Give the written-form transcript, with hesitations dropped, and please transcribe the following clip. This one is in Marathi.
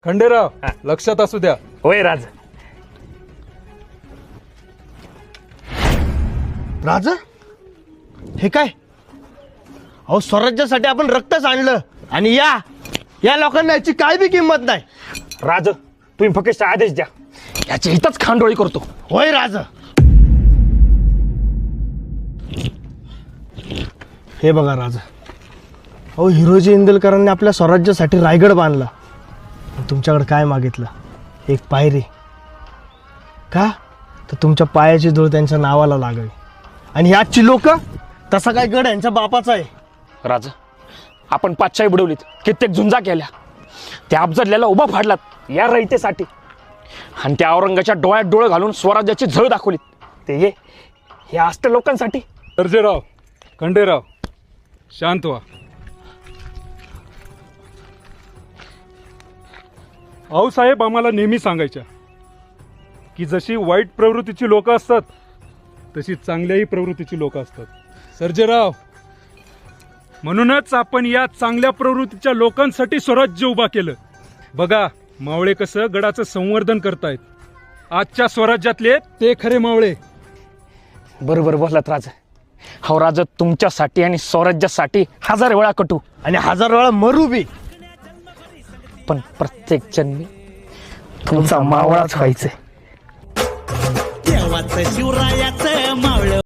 खंडेराव लक्षात असू द्या. होय राज. राज हे काय? अहो स्वराज्यासाठी आपण रक्तच आणलं आणि या लोकांना याची काय बी किंमत नाही. राज तुम्ही फक्त आदेश द्या, याची हितच खांडोळी करतो. होय राज. हे बघा राज, अहो हिरोजी इंदलकरांनी आपल्या स्वराज्यासाठी रायगड बांधला. तुमच्याकडे काय मागितलं? एक पायरी. का तर तुमच्या पायाची धूळ त्यांच्या नावाला लागावी. आणि ह्याची लोक, तसा काय गड यांच्या बापाचा आहे. राज आपण पाचशाही बुडवलीत, कित्येक झुंजा केल्या, त्या अफजलला उभा फाडलात या रयतेसाठी, आणि त्या औरंगाच्या डोळ्यात डोळे घालून स्वराज्याची झळ दाखवलीत, ते हे अष्ट लोकांसाठी. सर्जेराव, खंडेराव, शांत व्हा. आऊसाहेब आम्हाला नेहमी सांगायच्या की जशी वाईट प्रवृत्तीची लोक असतात तशी चांगल्याही प्रवृत्तीची लोक असतात. सर्जेराव, म्हणूनच आपण या चांगल्या प्रवृत्तीच्या लोकांसाठी स्वराज्य उभा केलं. बघा मावळे कसं गडाचं संवर्धन करतायत. आजच्या स्वराज्यातले ते खरे मावळे. बरोबर बोललात राज. हो राज, तुमच्यासाठी आणि स्वराज्यासाठी 1000 वेळा कटू आणि 1000 वेळा मरू बी, पण प्रत्येक जन्मी तुमचा मावळाच व्हायचंय. देवाचं शिवरायाचं